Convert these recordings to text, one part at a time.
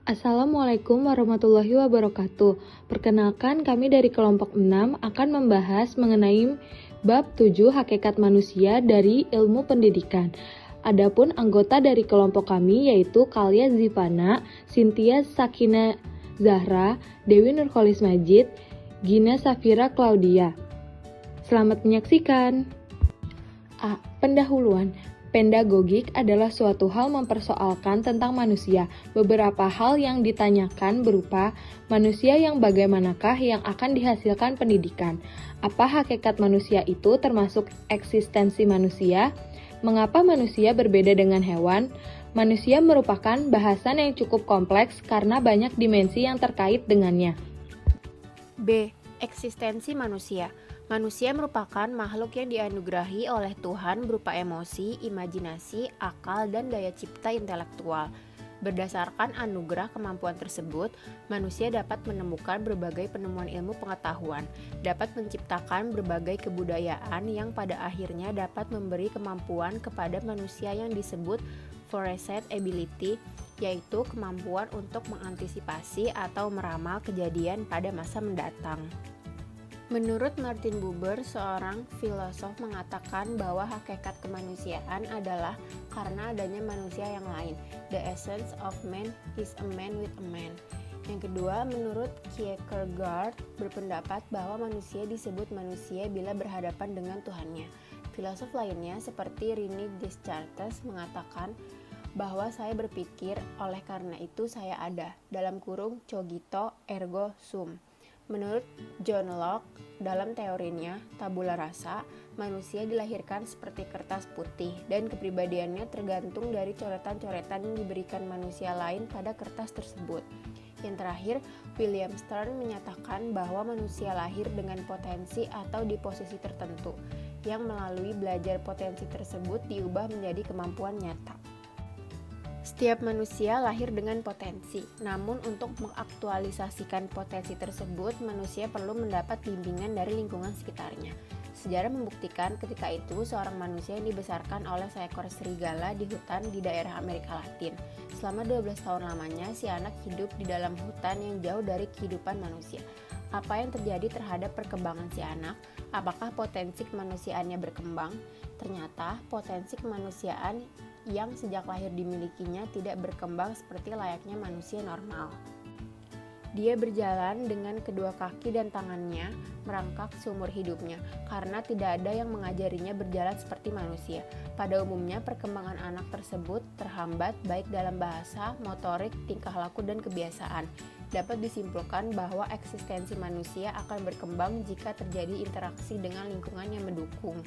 Assalamualaikum warahmatullahi wabarakatuh. Perkenalkan, kami dari kelompok 6 akan membahas mengenai bab 7 hakikat manusia dari ilmu pendidikan. Adapun anggota dari kelompok kami yaitu Kalia Zivana, Cynthia Sakina Zahra, Dewi Nurholis Majid, Gina Safira Claudia. Selamat menyaksikan. A. Pendahuluan. Pedagogik adalah suatu hal mempersoalkan tentang manusia. Beberapa hal yang ditanyakan berupa manusia yang bagaimanakah yang akan dihasilkan pendidikan. Apa hakikat manusia itu termasuk eksistensi manusia? Mengapa manusia berbeda dengan hewan? Manusia merupakan bahasan yang cukup kompleks karena banyak dimensi yang terkait dengannya. B. Eksistensi manusia. Manusia merupakan makhluk yang dianugerahi oleh Tuhan berupa emosi, imajinasi, akal, dan daya cipta intelektual. Berdasarkan anugerah kemampuan tersebut, manusia dapat menemukan berbagai penemuan ilmu pengetahuan, dapat menciptakan berbagai kebudayaan yang pada akhirnya dapat memberi kemampuan kepada manusia yang disebut foresight ability, yaitu kemampuan untuk mengantisipasi atau meramal kejadian pada masa mendatang. Menurut Martin Buber, seorang filosof mengatakan bahwa hakikat kemanusiaan adalah karena adanya manusia yang lain. The essence of man is a man with a man. Yang kedua, menurut Kierkegaard berpendapat bahwa manusia disebut manusia bila berhadapan dengan Tuhannya. Filosof lainnya seperti René Descartes mengatakan bahwa saya berpikir, oleh karena itu saya ada. (cogito ergo sum). Menurut John Locke, dalam teorinya, tabula rasa, manusia dilahirkan seperti kertas putih dan kepribadiannya tergantung dari coretan-coretan yang diberikan manusia lain pada kertas tersebut. Yang terakhir, William Stern menyatakan bahwa manusia lahir dengan potensi atau di posisi tertentu, yang melalui belajar potensi tersebut diubah menjadi kemampuan nyata. Setiap manusia lahir dengan potensi, namun untuk mengaktualisasikan potensi tersebut, manusia perlu mendapat bimbingan dari lingkungan sekitarnya. Sejarah membuktikan ketika itu seorang manusia yang dibesarkan oleh seekor serigala di hutan di daerah Amerika Latin. Selama 12 tahun lamanya, si anak hidup di dalam hutan yang jauh dari kehidupan manusia. Apa yang terjadi terhadap perkembangan si anak? Apakah potensi kemanusiaannya berkembang? Ternyata potensi kemanusiaan yang sejak lahir dimilikinya tidak berkembang seperti layaknya manusia normal. Dia berjalan dengan kedua kaki dan tangannya merangkak seumur hidupnya karena tidak ada yang mengajarinya berjalan seperti manusia. Pada umumnya perkembangan anak tersebut terhambat baik dalam bahasa, motorik, tingkah laku, dan kebiasaan. Dapat disimpulkan bahwa eksistensi manusia akan berkembang jika terjadi interaksi dengan lingkungan yang mendukung.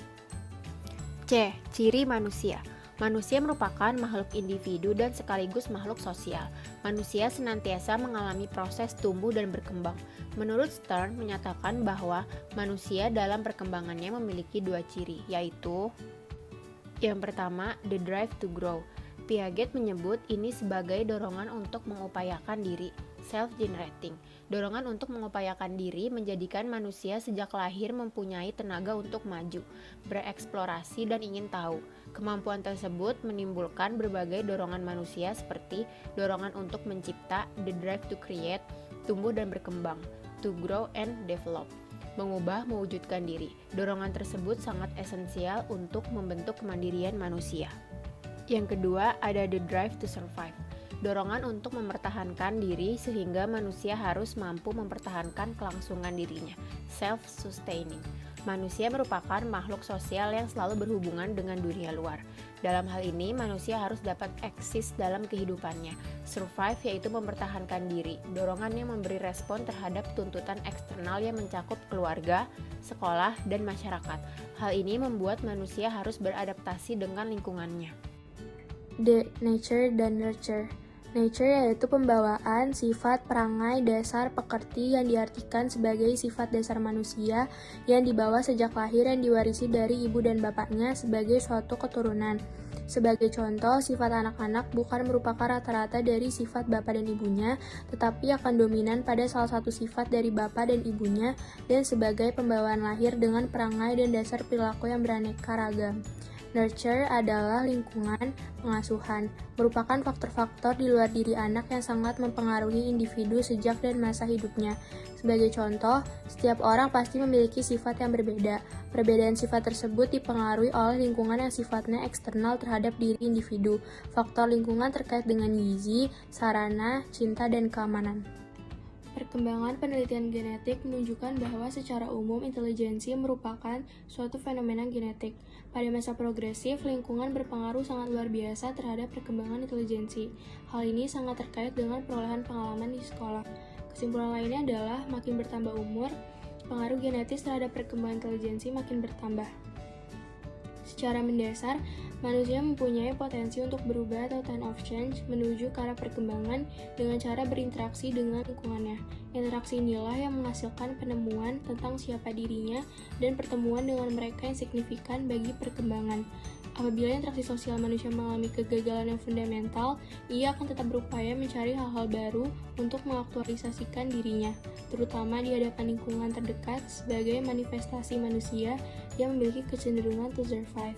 C. Ciri manusia. Manusia merupakan makhluk individu dan sekaligus makhluk sosial. Manusia senantiasa mengalami proses tumbuh dan berkembang. Menurut Stern menyatakan bahwa manusia dalam perkembangannya memiliki dua ciri, yaitu yang pertama, the drive to grow. Piaget menyebut ini sebagai dorongan untuk mengupayakan diri, self-generating. Dorongan untuk mengupayakan diri menjadikan manusia sejak lahir mempunyai tenaga untuk maju, bereksplorasi, dan ingin tahu. Kemampuan tersebut menimbulkan berbagai dorongan manusia seperti dorongan untuk mencipta, the drive to create, tumbuh dan berkembang, to grow and develop, mengubah, mewujudkan diri. Dorongan tersebut sangat esensial untuk membentuk kemandirian manusia. Yang kedua, ada the drive to survive. Dorongan untuk mempertahankan diri sehingga manusia harus mampu mempertahankan kelangsungan dirinya, self-sustaining. Manusia merupakan makhluk sosial yang selalu berhubungan dengan dunia luar. Dalam hal ini, manusia harus dapat eksis dalam kehidupannya. Survive yaitu mempertahankan diri, dorongan yang memberi respon terhadap tuntutan eksternal yang mencakup keluarga, sekolah, dan masyarakat. Hal ini membuat manusia harus beradaptasi dengan lingkungannya. D. Nature dan nurture. Nature yaitu pembawaan, sifat, perangai, dasar, pekerti yang diartikan sebagai sifat dasar manusia yang dibawa sejak lahir yang diwarisi dari ibu dan bapaknya sebagai suatu keturunan. Sebagai contoh, sifat anak-anak bukan merupakan rata-rata dari sifat bapak dan ibunya, tetapi akan dominan pada salah satu sifat dari bapak dan ibunya dan sebagai pembawaan lahir dengan perangai dan dasar perilaku yang beraneka ragam. Nurture adalah lingkungan pengasuhan, merupakan faktor-faktor di luar diri anak yang sangat mempengaruhi individu sejak dan masa hidupnya. Sebagai contoh, setiap orang pasti memiliki sifat yang berbeda. Perbedaan sifat tersebut dipengaruhi oleh lingkungan yang sifatnya eksternal terhadap diri individu. Faktor lingkungan terkait dengan gizi, sarana, cinta, dan keamanan. Perkembangan penelitian genetik menunjukkan bahwa secara umum intelijensi merupakan suatu fenomena genetik. Pada masa progresif, lingkungan berpengaruh sangat luar biasa terhadap perkembangan intelijensi. Hal ini sangat terkait dengan perolehan pengalaman di sekolah. Kesimpulan lainnya adalah makin bertambah umur, pengaruh genetis terhadap perkembangan intelijensi makin bertambah. Secara mendasar, manusia mempunyai potensi untuk berubah atau time of change menuju ke arah perkembangan dengan cara berinteraksi dengan lingkungannya. Interaksi inilah yang menghasilkan penemuan tentang siapa dirinya dan pertemuan dengan mereka yang signifikan bagi perkembangan. Apabila interaksi sosial manusia mengalami kegagalan yang fundamental, ia akan tetap berupaya mencari hal-hal baru untuk mengaktualisasikan dirinya, terutama di hadapan lingkungan terdekat sebagai manifestasi manusia yang memiliki kecenderungan to survive.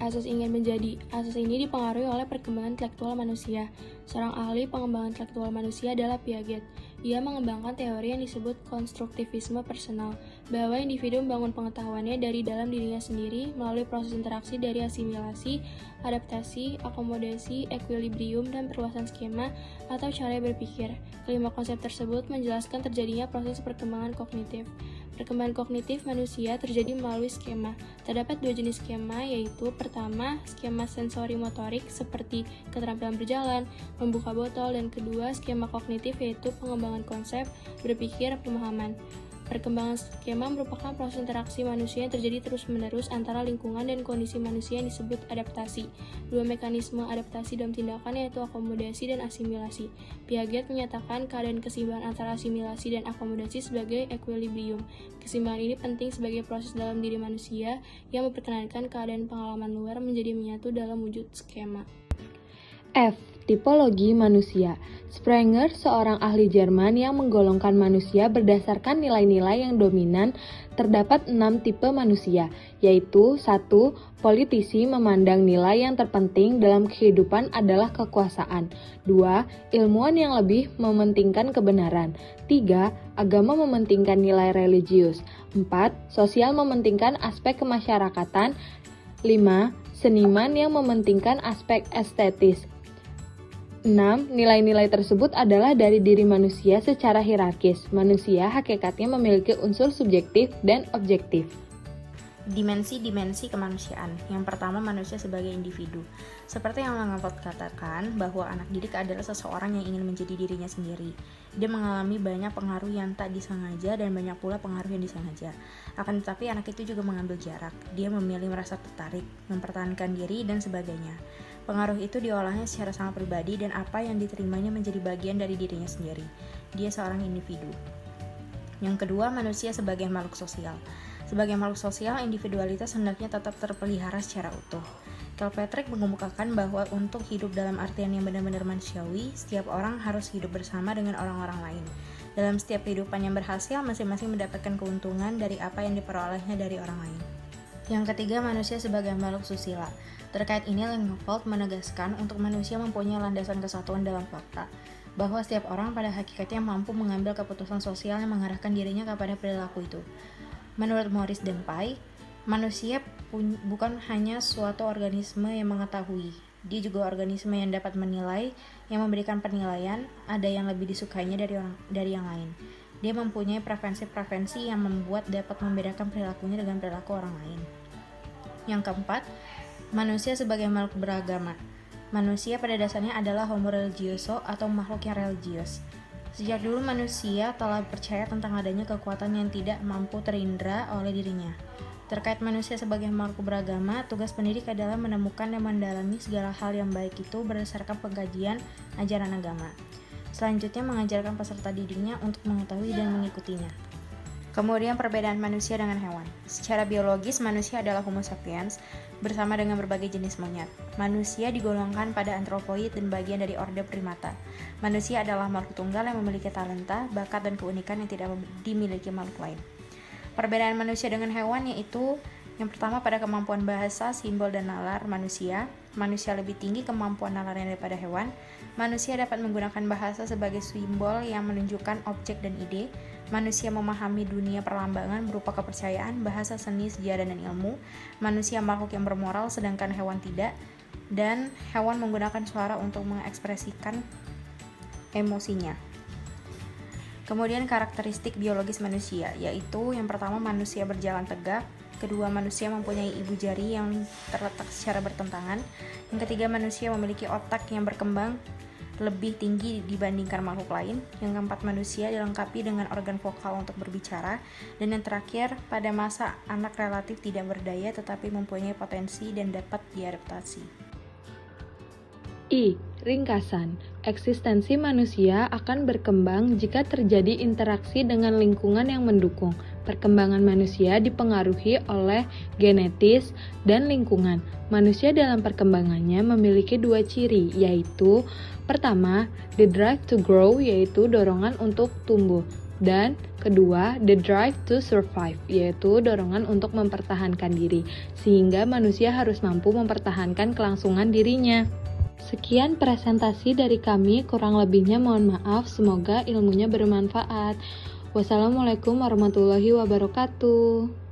Asas ingin menjadi. Asas ini dipengaruhi oleh perkembangan intelektual manusia. Seorang ahli pengembangan intelektual manusia adalah Piaget. Ia mengembangkan teori yang disebut konstruktivisme personal, bahwa individu membangun pengetahuannya dari dalam dirinya sendiri melalui proses interaksi dari asimilasi, adaptasi, akomodasi, equilibrium, dan perluasan skema atau cara berpikir. Kelima konsep tersebut menjelaskan terjadinya proses perkembangan kognitif. Perkembangan kognitif manusia terjadi melalui skema. Terdapat dua jenis skema, yaitu pertama, skema sensori-motorik seperti keterampilan berjalan, membuka botol, dan kedua, skema kognitif yaitu pengembangan konsep, berpikir, pemahaman. Perkembangan skema merupakan proses interaksi manusia yang terjadi terus-menerus antara lingkungan dan kondisi manusia yang disebut adaptasi. Dua mekanisme adaptasi dalam tindakan yaitu akomodasi dan asimilasi. Piaget menyatakan keadaan keseimbangan antara asimilasi dan akomodasi sebagai equilibrium. Keseimbangan ini penting sebagai proses dalam diri manusia yang memperkenankan keadaan pengalaman luar menjadi menyatu dalam wujud skema. F. Tipologi manusia. Sprenger, seorang ahli Jerman yang menggolongkan manusia berdasarkan nilai-nilai yang dominan, terdapat 6 tipe manusia, yaitu 1. Politisi memandang nilai yang terpenting dalam kehidupan adalah kekuasaan. 2. Ilmuwan yang lebih mementingkan kebenaran. 3. Agama mementingkan nilai religius. 4. Sosial mementingkan aspek kemasyarakatan. 5. Seniman yang mementingkan aspek estetis. 6. Nilai-nilai tersebut adalah dari diri manusia secara hierarkis. Manusia hakikatnya memiliki unsur subjektif dan objektif. Dimensi-dimensi kemanusiaan. Yang pertama, manusia sebagai individu. Seperti yang Langapot katakan, bahwa anak didik adalah seseorang yang ingin menjadi dirinya sendiri. Dia mengalami banyak pengaruh yang tak disengaja dan banyak pula pengaruh yang disengaja. Akan tetapi anak itu juga mengambil jarak. Dia memilih merasa tertarik, mempertahankan diri, dan sebagainya. Pengaruh itu diolahnya secara sangat pribadi dan apa yang diterimanya menjadi bagian dari dirinya sendiri. Dia seorang individu. Yang kedua, manusia sebagai makhluk sosial. Sebagai makhluk sosial, individualitas hendaknya tetap terpelihara secara utuh. Kilpatrick mengemukakan bahwa untuk hidup dalam artian yang benar-benar manusiawi, setiap orang harus hidup bersama dengan orang-orang lain. Dalam setiap kehidupan yang berhasil, masing-masing mendapatkan keuntungan dari apa yang diperolehnya dari orang lain. Yang ketiga, manusia sebagai makhluk susila. Terkait ini, Langeveld menegaskan untuk manusia mempunyai landasan kesatuan dalam fakta, bahwa setiap orang pada hakikatnya mampu mengambil keputusan sosial yang mengarahkan dirinya kepada perilaku itu. Menurut Morris dan Pye, manusia bukan hanya suatu organisme yang mengetahui, dia juga organisme yang dapat menilai, yang memberikan penilaian, ada yang lebih disukainya dari yang lain. Dia mempunyai preferensi-preferensi yang membuat dapat membedakan perilakunya dengan perilaku orang lain. Yang keempat, manusia sebagai makhluk beragama. Manusia pada dasarnya adalah homo religioso atau makhluk yang religius. Sejak dulu manusia telah percaya tentang adanya kekuatan yang tidak mampu terindra oleh dirinya. Terkait manusia sebagai makhluk beragama, tugas pendidik adalah menemukan dan mendalami segala hal yang baik itu berdasarkan pengkajian ajaran agama. Selanjutnya mengajarkan peserta didiknya untuk mengetahui dan mengikutinya. Kemudian perbedaan manusia dengan hewan. Secara biologis, manusia adalah Homo sapiens bersama dengan berbagai jenis monyet. Manusia digolongkan pada anthropoid dan bagian dari orde primata. Manusia adalah makhluk tunggal yang memiliki talenta, bakat, dan keunikan yang tidak dimiliki makhluk lain. Perbedaan manusia dengan hewan yaitu Yang pertama pada kemampuan bahasa, simbol, dan nalar manusia. Manusia lebih tinggi kemampuan nalarnya daripada hewan. Manusia dapat menggunakan bahasa sebagai simbol yang menunjukkan objek dan ide. Manusia memahami dunia perlambangan berupa kepercayaan, bahasa, seni, sejarah, dan ilmu. Manusia makhluk yang bermoral sedangkan hewan tidak. Dan hewan menggunakan suara untuk mengekspresikan emosinya. Kemudian karakteristik biologis manusia, yaitu yang pertama manusia berjalan tegak. Kedua, manusia mempunyai ibu jari yang terletak secara bertentangan. Yang ketiga, manusia memiliki otak yang berkembang lebih tinggi dibandingkan makhluk lain. Yang keempat, manusia dilengkapi dengan organ vokal untuk berbicara. Dan yang terakhir, pada masa anak relatif tidak berdaya tetapi mempunyai potensi dan dapat diadaptasi. Ringkasan. Eksistensi manusia akan berkembang jika terjadi interaksi dengan lingkungan yang mendukung. Perkembangan manusia dipengaruhi oleh genetis dan lingkungan. Manusia dalam perkembangannya memiliki dua ciri, yaitu pertama, the drive to grow, yaitu dorongan untuk tumbuh. Dan kedua, the drive to survive, yaitu dorongan untuk mempertahankan diri, sehingga manusia harus mampu mempertahankan kelangsungan dirinya. Sekian presentasi dari kami, kurang lebihnya mohon maaf, semoga ilmunya bermanfaat. Wassalamualaikum warahmatullahi wabarakatuh.